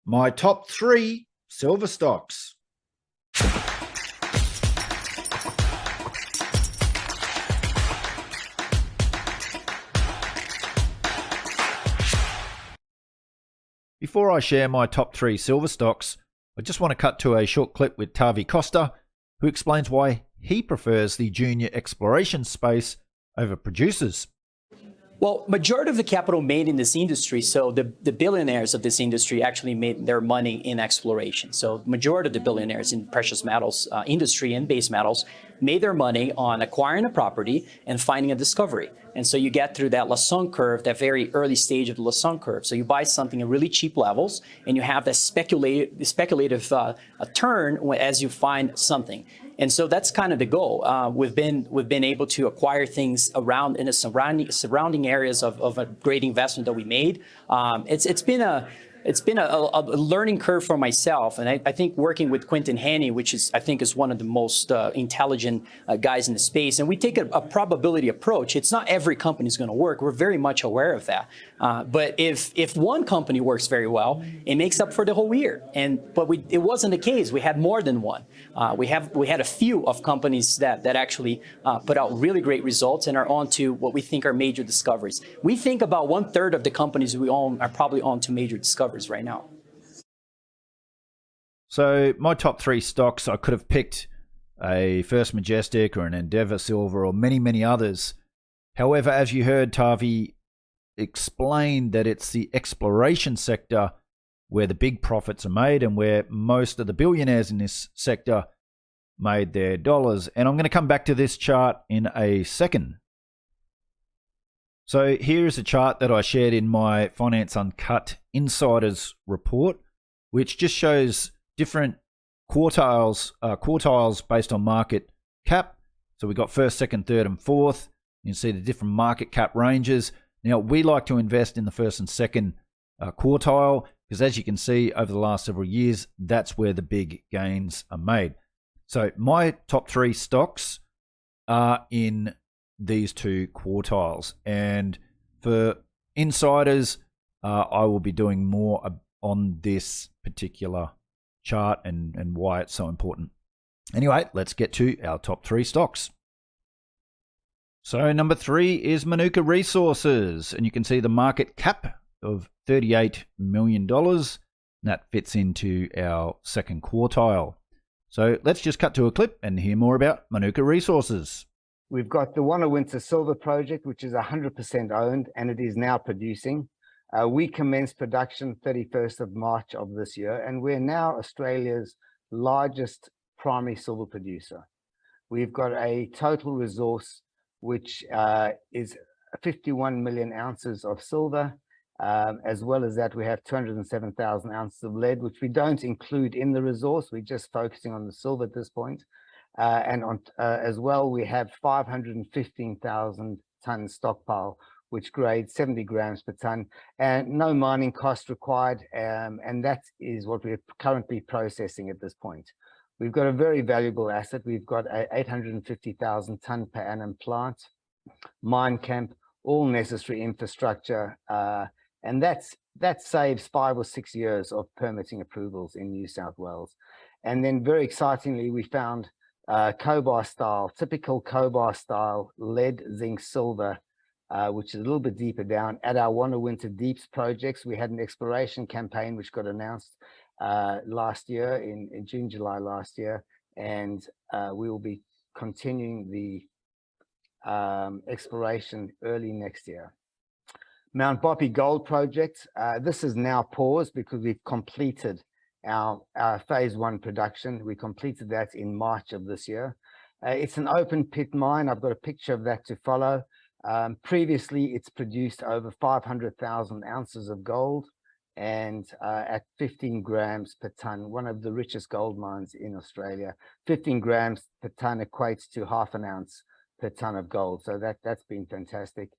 My top 3 silver stocks. Before I share my top 3 silver stocks, I just want to cut to a short clip with Tavi Costa, who explains why he prefers the junior exploration space over producers. Well, majority of the capital made in this industry, so the billionaires of this industry actually made their money in exploration. So majority of the billionaires in precious metals industry and base metals made their money on acquiring a property and finding a discovery. And so you get through that Lassonde curve, that very early stage of the Lassonde curve. So you buy something at really cheap levels, and you have that speculative turn as you find something. And so that's kind of the goal. We've been able to acquire things around in the surrounding areas of a great investment that we made. It's been a learning curve for myself, and I think working with Quinton Henney, which I think is one of the most intelligent guys in the space, and we take a probability approach. It's not every company is going to work. We're very much aware of that. But if one company works very well, it makes up for the whole year. But it wasn't the case. We had more than one. We had a few of companies that actually put out really great results and are on to what we think are major discoveries. We think about 1/3 of the companies we own are probably on to major discoveries right now. So my top 3 stocks, I could have picked a First Majestic or an Endeavour Silver or many, many others. However, as you heard Tavi explain, that it's the exploration sector where the big profits are made and where most of the billionaires in this sector made their dollars. And I'm going to come back to this chart in a second. So here's a chart that I shared in my Finance Uncut Insiders report, which just shows different quartiles based on market cap. So we got first, second, third, and fourth. You can see the different market cap ranges. Now, we like to invest in the first and second quartile because, as you can see, over the last several years, that's where the big gains are made. So my top 3 stocks are in these 2 quartiles, and for insiders, I will be doing more on this particular chart and why it's so important. Anyway, let's get to our top 3 stocks. So number 3 is Manuka Resources, and you can see the market cap of $38 million. That fits into our second quartile. So let's just cut to a clip and hear more about Manuka Resources. We've got the Winter Silver project, which is 100% owned, and it is now producing. We commenced production 31st of March of this year, and we're now Australia's largest primary silver producer. We've got a total resource, which is 51 million ounces of silver. As well as that, we have 207,000 ounces of lead, which we don't include in the resource. We're just focusing on the silver at this point. And as well, we have 515,000 ton stockpile, which grades 70 grams per ton, and no mining cost required. And that is what we're currently processing at this point. We've got a very valuable asset. We've got a 850,000 ton per annum plant, mine camp, all necessary infrastructure, and that saves 5 or 6 years of permitting approvals in New South Wales. And then, very excitingly, we found typical Cobar style lead, zinc, silver, which is a little bit deeper down at our Winter Deeps projects. We had an exploration campaign which got announced last year in June, July last year, and we will be continuing the exploration early next year. Mount Boppy Gold Project, this is now paused because we've completed our phase 1 production. We completed that in March of this year. It's an open pit mine. I've got a picture of that to follow. Previously, it's produced over 500,000 ounces of gold, and at 15 grams per ton, one of the richest gold mines in Australia. 15 grams per ton equates to half an ounce per ton of gold. So that's been fantastic.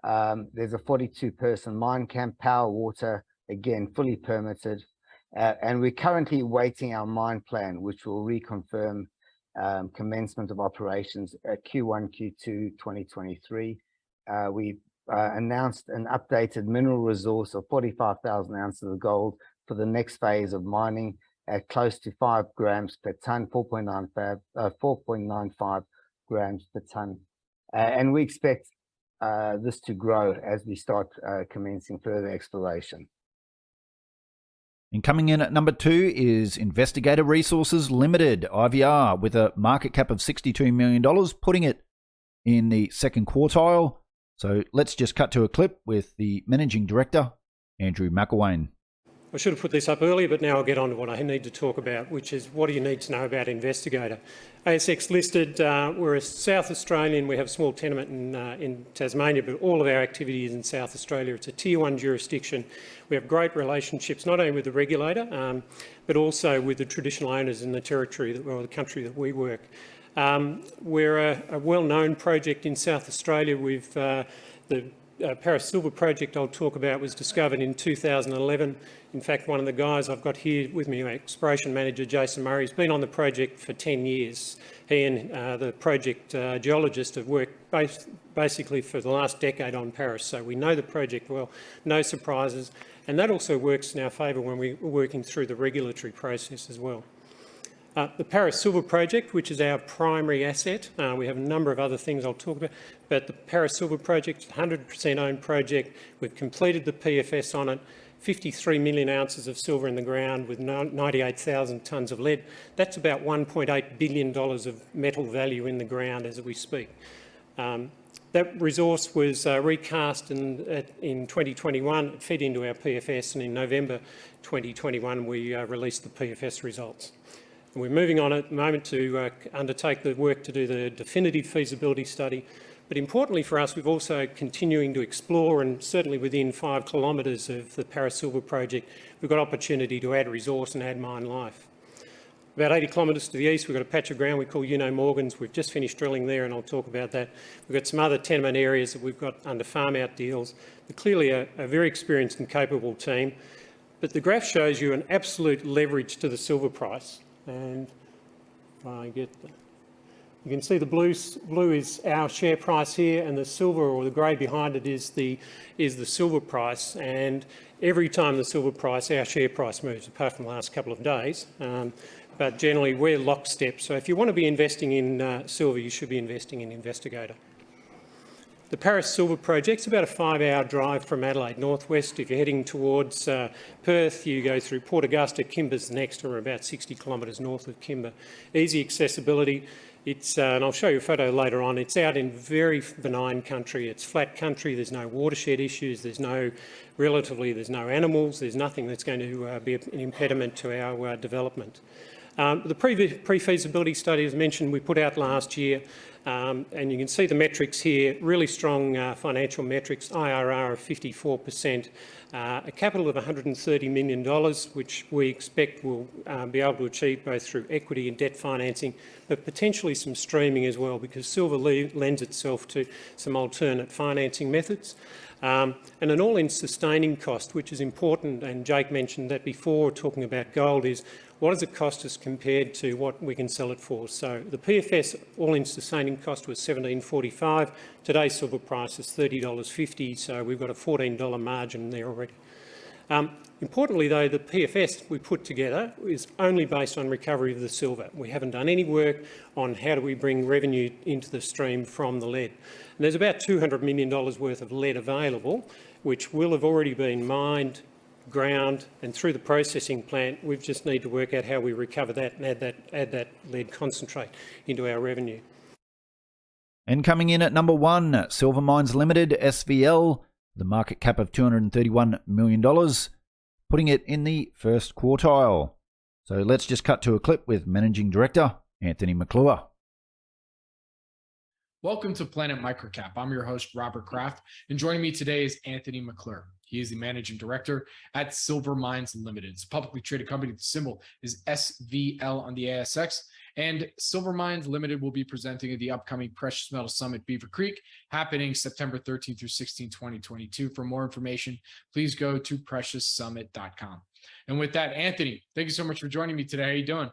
There's a 42-person mine camp, power, water, again, fully permitted. And we're currently waiting our mine plan, which will reconfirm commencement of operations at Q1, Q2 2023. We announced an updated mineral resource of 45,000 ounces of gold, for the next phase of mining at close to 5 grams per ton, 4.95 grams per ton. And we expect this to grow as we start commencing further exploration. And coming in at number 2 is Investigator Resources Limited, IVR, with a market cap of $62 million, putting it in the second quartile. So let's just cut to a clip with the Managing Director, Andrew McElwain. I should have put this up earlier, but now I'll get on to what I need to talk about, which is what do you need to know about Investigator. ASX listed, we're a South Australian, we have a small tenement in Tasmania, but all of our activity is in South Australia. It's a Tier 1 jurisdiction. We have great relationships, not only with the regulator, but also with the traditional owners in the territory or the country that we work. We're a well-known project in South Australia. We've the Paris Silver project I'll talk about was discovered in 2011. In fact, one of the guys I've got here with me, exploration manager Jason Murray, has been on the project for 10 years. He and the project geologist have worked basically for the last decade on Paris, so we know the project well, no surprises, and that also works in our favour when we're working through the regulatory process as well. The Paris Silver project, which is our primary asset, we have a number of other things I'll talk about, but the Paris Silver project is a 100% owned project. We've completed the PFS on it, 53 million ounces of silver in the ground with 98,000 tonnes of lead. That's about $1.8 billion of metal value in the ground as we speak. That resource was recast in 2021, it fed into our PFS, and in November 2021 we released the PFS results. And we're moving on at the moment to undertake the work to do the definitive feasibility study. But importantly for us, we've also continuing to explore, and certainly within 5 kilometres of the Paris Silver project, we've got opportunity to add resource and add mine life. About 80 kilometres to the east, we've got a patch of ground we call Morgans. We've just finished drilling there, and I'll talk about that. We've got some other tenement areas that we've got under farm-out deals. But clearly a very experienced and capable team. But the graph shows you an absolute leverage to the silver price. And if I get the, you can see the blue is our share price here, and the silver or the grey behind it is the silver price. And every time the silver price, our share price moves, apart from the last couple of days. But generally we're lockstep. So if you want to be investing in silver, you should be investing in Investigator. The Paris Silver project's about a 5-hour drive from Adelaide northwest. If you're heading towards Perth, you go through Port Augusta. Kimber's next, or about 60 kilometres north of Kimber. Easy accessibility. It's, and I'll show you a photo later on, it's out in very benign country. It's flat country, there's no watershed issues, there's no animals, there's nothing that's going to be an impediment to our development. The pre-feasibility study, as mentioned, we put out last year. And you can see the metrics here, really strong financial metrics, IRR of 54%, a capital of $130 million, which we expect we'll be able to achieve both through equity and debt financing, but potentially some streaming as well, because silver lends itself to some alternate financing methods. And an all-in sustaining cost, which is important, and Jake mentioned that before talking about gold, is what does it cost us compared to what we can sell it for? So the PFS all-in sustaining cost was $17.45. Today's silver price is $30.50, so we've got a $14 margin there already. Importantly though, the PFS we put together is only based on recovery of the silver. We haven't done any work on how do we bring revenue into the stream from the lead. And there's about $200 million worth of lead available, which will have already been mined, ground, and through the processing plant. We just need to work out how we recover that and add that lead concentrate into our revenue. And coming in at number 1, Silver Mines Limited, SVL, the market cap of $231 million, putting it in the first quartile. So let's just cut to a clip with Managing Director, Anthony McClure. Welcome to Planet MicroCap. I'm your host, Robert Kraft, and joining me today is Anthony McClure. He is the Managing Director at Silver Mines Limited. It's a publicly traded company. The symbol is SVL on the ASX. And Silver Mines Limited will be presenting at the upcoming Precious Metal Summit Beaver Creek, happening September 13 through 16, 2022. For more information, please go to precioussummit.com. And with that, Anthony, thank you so much for joining me today. How are you doing?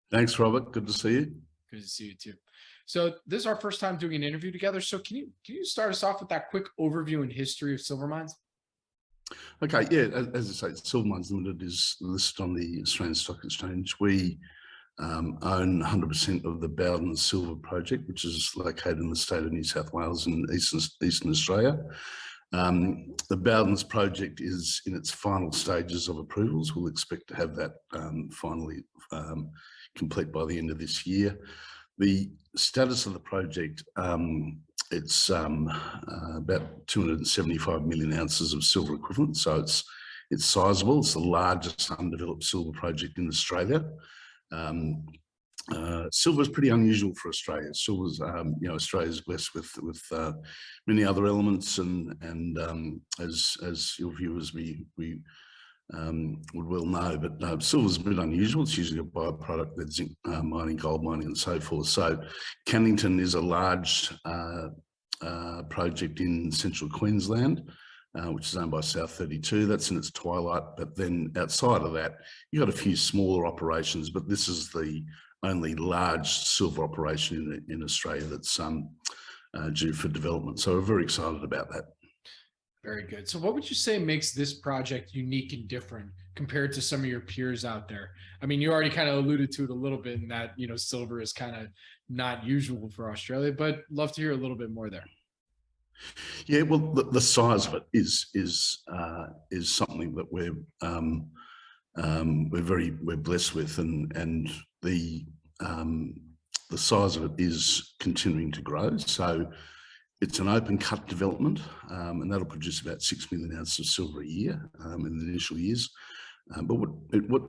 Thanks, Robert. Good to see you. Good to see you too. So this is our first time doing an interview together. So can you start us off with that quick overview and history of Silver Mines? Okay, yeah, as I say, Silver Mines Limited is listed on the Australian Stock Exchange. We own 100% of the Bowden Silver Project, which is located in the state of New South Wales in Eastern Australia. The Bowden's project is in its final stages of approvals. We'll expect to have that finally complete by the end of this year. The status of the project, it's about 275 million ounces of silver equivalent, so it's sizable. It's the largest undeveloped silver project in Australia. Silver is pretty unusual for Australia. Silver's, Australia is blessed with many other elements, and as your viewers would well know, but silver's a bit unusual. It's usually a byproduct of zinc mining, gold mining, and so forth. So, Cannington is a large project in central Queensland, which is owned by South 32. That's in its twilight, but then outside of that, you've got a few smaller operations, but this is the only large silver operation in Australia that's due for development. So we're very excited about that. Very good. So what would you say makes this project unique and different compared to some of your peers out there? I mean, you already kind of alluded to it a little bit in that, silver is kind of not usual for Australia, but love to hear a little bit more there. Yeah, well, the size of it is something that we're blessed with, and the size of it is continuing to grow. So it's an open cut development, and that'll produce about 6 million ounces of silver a year in the initial years. But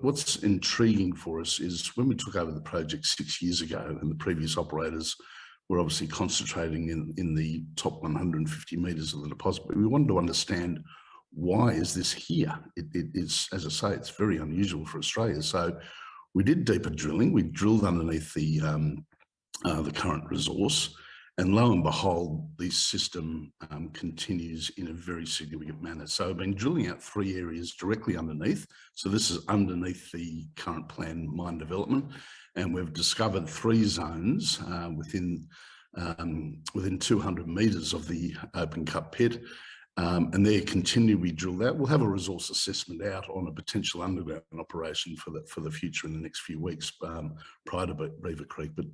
what's intriguing for us is when we took over the project 6 years ago, and the previous operators were obviously concentrating in the top 150 metres of the deposit, but we wanted to understand, why is this here? It is, as I say, it's very unusual for Australia. So we did deeper drilling. We drilled underneath the current resource, and lo and behold, this system continues in a very significant manner. So I've been drilling out 3 areas directly underneath. So this is underneath the current planned mine development, and we've discovered 3 zones within 200 metres of the open cut pit. And they continue to be drilled out. We'll have a resource assessment out on a potential underground operation for the future in the next few weeks prior to Beaver Creek. But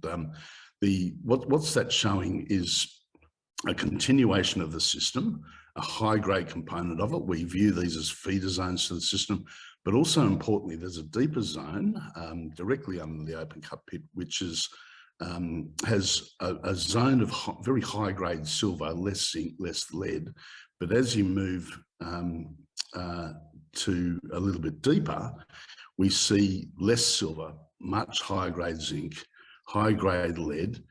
what's that showing is a continuation of the system, a high-grade component of it. We view these as feeder zones to the system, but also importantly, there's a deeper zone directly under the open cut pit, which is has a zone of very high-grade silver, less zinc, less lead. But as you move to a little bit deeper, we see less silver, much higher grade zinc, high grade lead,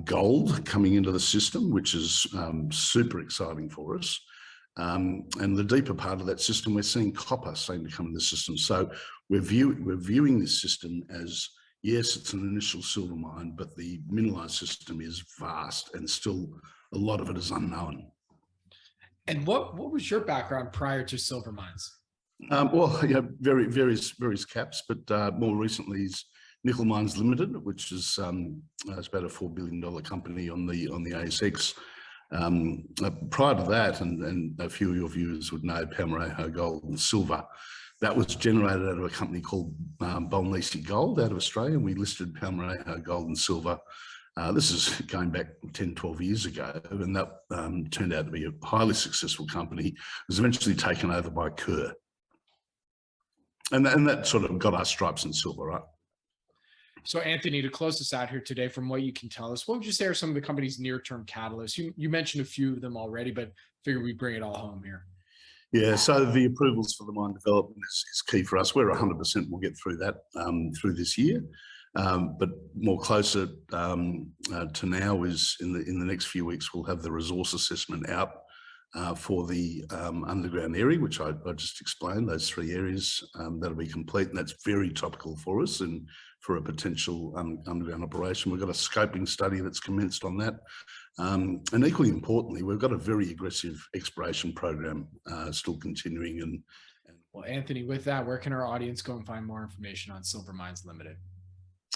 gold coming into the system, which is super exciting for us. And the deeper part of that system, we're seeing copper starting to come in the system. So we're viewing this system as, yes, it's an initial silver mine, but the mineralized system is vast, and still a lot of it is unknown. And what was your background prior to Silver Mines? Well, various caps, but more recently is Nickel Mines Limited, which is it's about a $4 billion company on the ASX. Prior to that, and a few of your viewers would know Palmarejo Gold and Silver, that was generated out of a company called Bolnisi Gold out of Australia. We listed Palmarejo Gold and Silver. This is going back 10, 12 years ago, and that turned out to be a highly successful company. It was eventually taken over by Kerr. And that sort of got our stripes in silver, right? So Anthony, to close us out here today, from what you can tell us, what would you say are some of the company's near-term catalysts? You mentioned a few of them already, but figure we bring it all home here. Yeah, so the approvals for the mine development is key for us. We're 100% we'll get through that through this year. But more closer to now is in the next few weeks, we'll have the resource assessment out for the underground area, which I just explained, those 3 areas. That'll be complete, and that's very topical for us and for a potential underground operation. We've got a scoping study that's commenced on that. And equally importantly, we've got a very aggressive exploration program still continuing. Well, Anthony, with that, where can our audience go and find more information on Silver Mines Limited?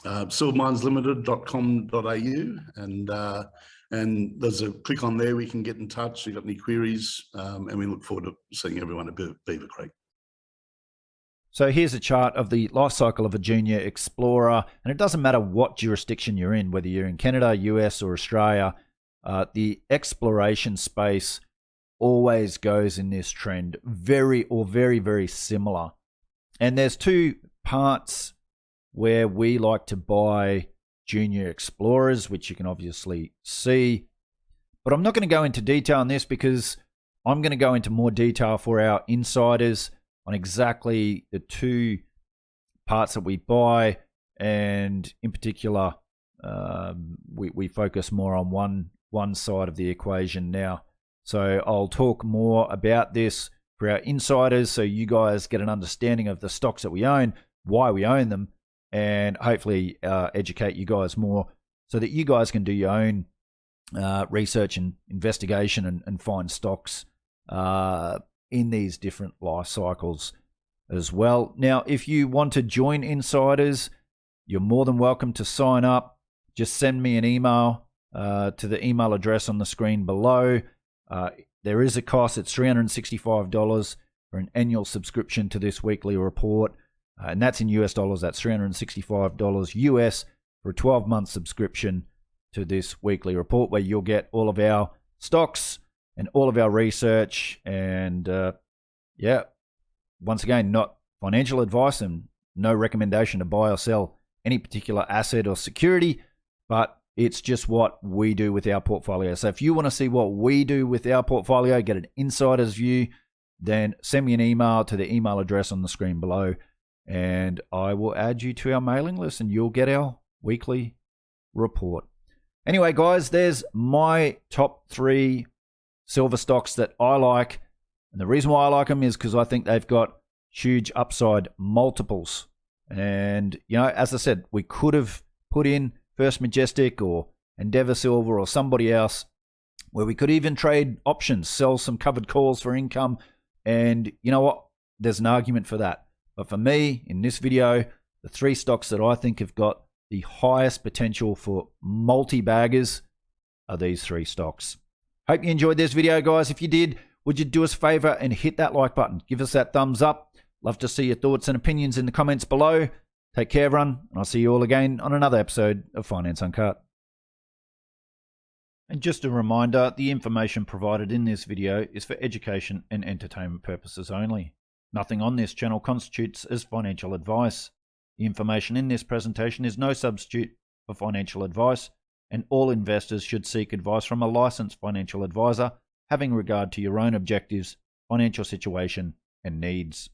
Silvermineslimited.com.au, and And there's a click on there, we can get in touch. If you've got any queries, and we look forward to seeing everyone at Beaver Creek. So here's a chart of the life cycle of a junior explorer, and it doesn't matter what jurisdiction you're in, whether you're in Canada, US, or Australia, the exploration space always goes in this trend, very, very similar. And there's two parts where we like to buy junior explorers, which you can obviously see. But I'm not going to go into detail on this because I'm going to go into more detail for our insiders on exactly the two parts that we buy, and in particular, we focus more on one side of the equation now. So I'll talk more about this for our insiders, so you guys get an understanding of the stocks that we own, why we own them, and hopefully educate you guys more so that you guys can do your own research and investigation and find stocks in these different life cycles as well. Now, if you want to join insiders, you're more than welcome to sign up. Just send me an email to the email address on the screen below. There is a cost. It's $365 for an annual subscription to this weekly report. And that's in US dollars. That's $365 US for a 12-month subscription to this weekly report, where you'll get all of our stocks and all of our research. And once again, not financial advice and no recommendation to buy or sell any particular asset or security, but it's just what we do with our portfolio. So if you want to see what we do with our portfolio, get an insider's view, then send me an email to the email address on the screen below, and I will add you to our mailing list and you'll get our weekly report. Anyway, guys, there's my top 3 silver stocks that I like. And the reason why I like them is because I think they've got huge upside multiples. And, as I said, we could have put in First Majestic or Endeavour Silver or somebody else where we could even trade options, sell some covered calls for income. And you know what? There's an argument for that. But for me, in this video, the 3 stocks that I think have got the highest potential for multi-baggers are these 3 stocks. Hope you enjoyed this video, guys. If you did, would you do us a favor and hit that like button? Give us that thumbs up. Love to see your thoughts and opinions in the comments below. Take care, everyone, and I'll see you all again on another episode of Finance Uncut. And just a reminder, the information provided in this video is for education and entertainment purposes only. Nothing on this channel constitutes as financial advice. The information in this presentation is no substitute for financial advice, and all investors should seek advice from a licensed financial advisor, having regard to your own objectives, financial situation, and needs.